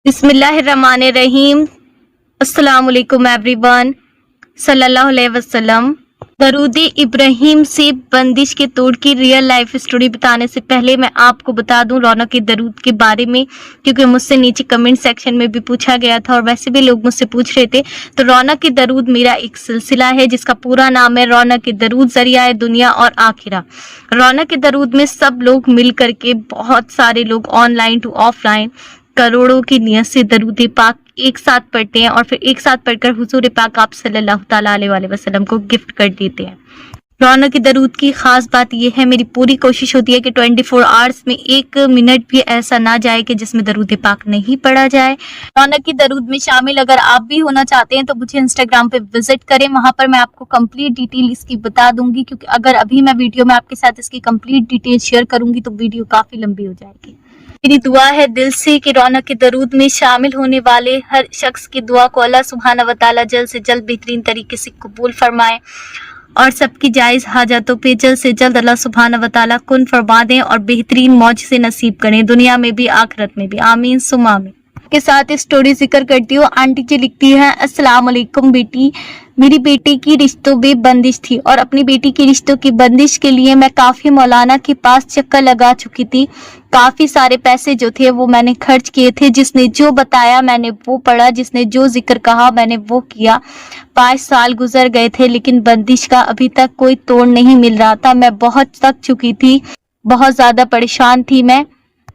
बिस्मिल्लाहिर्रहमानिर्रहीम। अस्सलामुअलैकुम एवरीवन। सल्लल्लाहु अलैहि वसल्लम। दरूद इब्राहिम से बंदिश के तोड़ की रियल लाइफ स्टोरी बताने से पहले मैं आपको बता दूं रौनक के दरूद के बारे में, क्योंकि मुझसे नीचे कमेंट सेक्शन में भी पूछा गया था और वैसे भी लोग मुझसे पूछ रहे थे। तो रौनक के दरूद मेरा एक सिलसिला है जिसका पूरा नाम है रौनक के दरूद ज़रिया दुनिया और आखिरा। रौनक के दरूद में सब लोग मिल करके, बहुत सारे लोग ऑनलाइन टू ऑफलाइन, करोड़ों की नियत से दरूद पाक एक साथ पढ़ते हैं और फिर एक साथ पढ़कर हुजूर पाक आप सल्लल्लाहु ताला अलैहि वसल्लम को गिफ्ट कर देते हैं। रौनक के दरूद की खास बात यह है, मेरी पूरी कोशिश होती है कि 24 आवर्स में 1 मिनट भी ऐसा ना जाए कि जिसमें दरूद पाक नहीं पढ़ा जाए। रौनक की दरूद में शामिल अगर आप भी होना चाहते हैं तो मुझे इंस्टाग्राम पे विजिट करें, वहां पर मैं आपको कंप्लीट डिटेल इसकी बता दूंगी, क्योंकि अगर अभी मैं वीडियो में आपके साथ इसकी कंप्लीट डिटेल शेयर करूंगी तो वीडियो काफी लंबी हो जाएगी। मेरी दुआ है दिल से कि रौनक के दरूद में शामिल होने वाले हर शख्स की दुआ को अल्लाह सुब्हाना व तआला जल्द से जल्द बेहतरीन तरीके से कबूल फरमाए और सबकी जायज़ हाजतों पे जल्द से जल्द अल्लाह सुब्हाना व तआला कुन फरमा दें और बेहतरीन मौज से नसीब करें, दुनिया में भी आखिरत में भी। आमीन सुम्मा आमीन। के साथ स्टोरी जिक्र करती हूँ। आंटी जी लिखती है, अस्सलाम वालेकुम बेटी, मेरी बेटी की रिश्तों में बंदिश थी और अपनी बेटी की रिश्तों की बंदिश के लिए मैं काफ़ी मौलाना के पास चक्कर लगा चुकी थी। काफ़ी सारे पैसे जो थे वो मैंने खर्च किए थे। जिसने जो बताया मैंने वो पढ़ा, जिसने जो जिक्र कहा मैंने वो किया। 5 साल गुजर गए थे लेकिन बंदिश का अभी तक कोई तोड़ नहीं मिल रहा था। मैं बहुत थक चुकी थी, बहुत ज़्यादा परेशान थी मैं।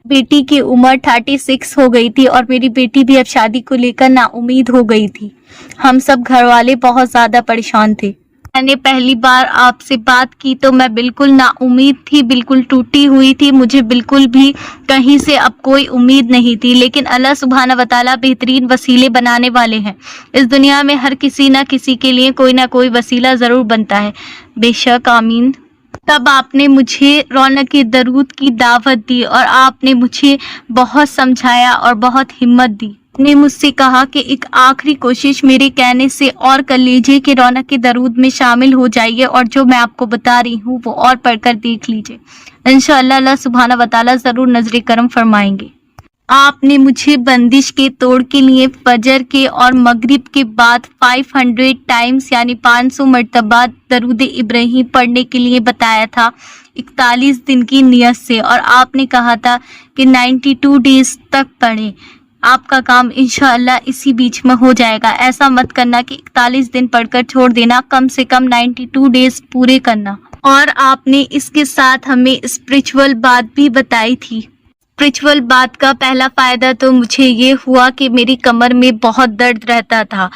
बेटी की उम्र 36 हो गई थी और मेरी बेटी भी अब शादी को लेकर नाउम्मीद हो गई थी। हम सब घर वाले बहुत ज़्यादा परेशान थे। मैंने पहली बार आपसे बात की तो मैं बिल्कुल नाउम्मीद थी, बिल्कुल टूटी हुई थी। मुझे बिल्कुल भी कहीं से अब कोई उम्मीद नहीं थी, लेकिन अल्लाह सुब्हाना व तआला बेहतरीन वसीले बनाने वाले हैं। इस दुनिया में हर किसी ना किसी के लिए कोई ना कोई वसीला ज़रूर बनता है, बेशक। आमीन। तब आपने मुझे रौनक के दरूद की दावत दी और आपने मुझे बहुत समझाया और बहुत हिम्मत दी। ने मुझसे कहा कि एक आखिरी कोशिश मेरे कहने से और कर लीजिए कि रौनक के दरूद में शामिल हो जाइए और जो मैं आपको बता रही हूँ वो और पढ़कर देख लीजिए। इंशाअल्लाह अल्लाह सुब्हाना व तआला ज़रूर नजर करम फरमाएंगे। आपने मुझे बंदिश के तोड़ के लिए फजर के और मगरिब के बाद 500 टाइम्स यानी 500 मरतबा दरूद इब्राहिम पढ़ने के लिए बताया था 41 दिन की नियत से, और आपने कहा था कि 92 डेज तक पढ़ें। आपका काम इंशाअल्लाह इसी बीच में हो जाएगा। ऐसा मत करना कि 41 दिन पढ़कर छोड़ देना, कम से कम 92 डेज पूरे करना। और आपने इसके साथ हमें स्पिरिचुअल बात भी बताई थी। स्पिरिचुअल बात का पहला फ़ायदा तो मुझे ये हुआ कि मेरी कमर में बहुत दर्द रहता था।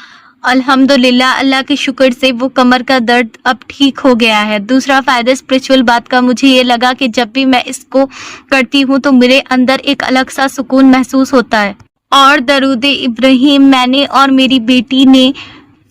अल्हम्दुलिल्लाह, अल्लाह के शुक्र से वो कमर का दर्द अब ठीक हो गया है। दूसरा फ़ायदा स्पिरिचुअल बात का मुझे ये लगा कि जब भी मैं इसको करती हूँ तो मेरे अंदर एक अलग सा सुकून महसूस होता है। और दरूद इब्राहिम मैंने और मेरी बेटी ने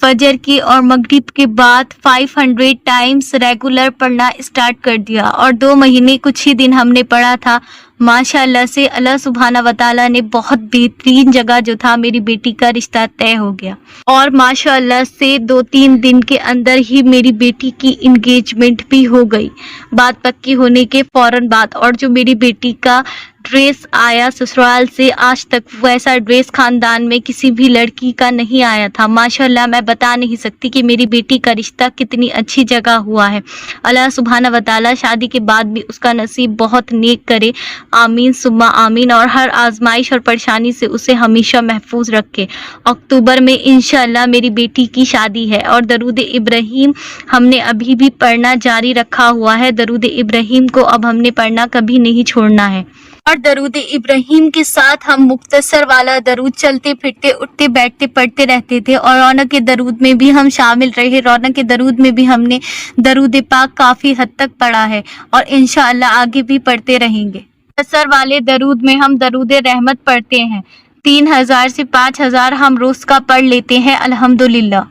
फजर के और मगरिब के बाद 500 टाइम्स रेगुलर पढ़ना स्टार्ट कर दिया और 2 महीने कुछ ही दिन हमने पढ़ा था। माशाअल्लाह से अल्लाह सुब्हाना व तआला ने बहुत बेहतरीन जगह जो था मेरी बेटी का रिश्ता तय हो गया और माशाअल्लाह से 2-3 दिन के अंदर ही मेरी बेटी की इंगेजमेंट भी हो गई, बात पक्की होने के फौरन बाद। और जो मेरी बेटी का ड्रेस आया ससुराल से, आज तक वैसा ड्रेस खानदान में किसी भी लड़की का नहीं आया था। माशाअल्लाह मैं बता नहीं सकती कि मेरी बेटी का रिश्ता कितनी अच्छी जगह हुआ है। अल्लाह सुब्हाना व तआला शादी के बाद भी उसका नसीब बहुत नेक करे, आमीन सुम्मा आमीन, और हर आजमाइश और परेशानी से उसे हमेशा महफूज रखे। अक्टूबर में इंशाअल्लाह मेरी बेटी की शादी है और दरूद इब्राहिम हमने अभी भी पढ़ना जारी रखा हुआ है। दरूद इब्राहिम को अब हमने पढ़ना कभी नहीं छोड़ना है। और दरूद इब्राहिम के साथ हम मुख्तसर वाला दरूद चलते फिरते उठते बैठते पढ़ते रहते थे और रौनक के दरूद में भी हम शामिल रहे। रौनक के दरूद में भी हमने दरूद पाक काफ़ी हद तक पढ़ा है और इंशाअल्लाह आगे भी पढ़ते रहेंगे। मुख्तसर वाले दरूद में हम दरूद रहमत पढ़ते हैं, 3000 से 5000 हम रोज़ का पढ़ लेते हैं अल्हम्दुलिल्लाह।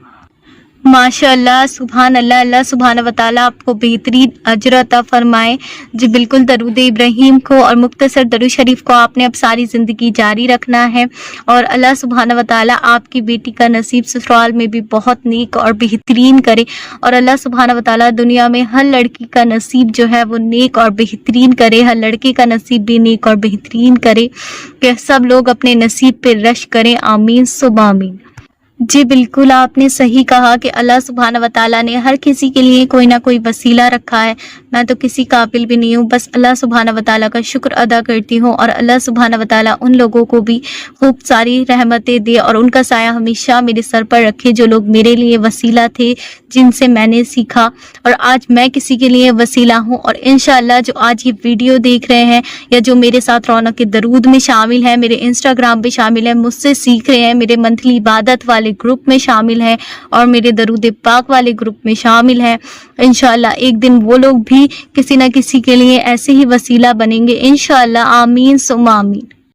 माशाअल्लाह, सुभान अल्लाह। अल्लाह सुभान व तआला आपको बेहतरीन अजर अता फरमाए। जी बिल्कुल, दरूद इब्राहीम को और मुख्तसर दरूद शरीफ को आपने अब सारी ज़िंदगी जारी रखना है और अल्लाह सुभान व तआला आपकी बेटी का नसीब ससुराल में भी बहुत नेक और बेहतरीन करे और अल्लाह सुभान व तआला दुनिया में हर लड़की का नसीब जो है वो नेक और बेहतरीन करे, हर लड़के का नसीब भी नेक और बेहतरीन करे कि सब लोग अपने नसीब पे रश करें। आमीन सुबह आमीन। जी बिल्कुल, आपने सही कहा कि अल्लाह सुब्हान व तआला ने हर किसी के लिए कोई ना कोई वसीला रखा है। मैं तो किसी काबिल भी नहीं हूँ, बस अल्लाह सुब्हान व तआला का शुक्र अदा करती हूँ और अल्लाह सुब्हान व तआला उन लोगों को भी खूब सारी रहमतें दे और उनका साया हमेशा मेरे सर पर रखे जो लोग मेरे लिए वसीला थे, जिनसे मैंने सीखा और आज मैं किसी के लिए वसीला हूँ। और इंशाअल्लाह जो आज ये वीडियो देख रहे हैं या जो मेरे साथ रौनक के दरूद में शामिल है, मेरे इंस्टाग्राम पे शामिल है, मुझसे सीख रहे हैं, मेरे मंथली इबादत वाले ग्रुप में शामिल है और मेरे दरूद पाक वाले ग्रुप में शामिल है, इंशाअल्लाह एक दिन वो लोग भी किसी न किसी के लिए ऐसे ही वसीला बनेंगे इंशाअल्लाह। आमीन सुम्मा आमीन।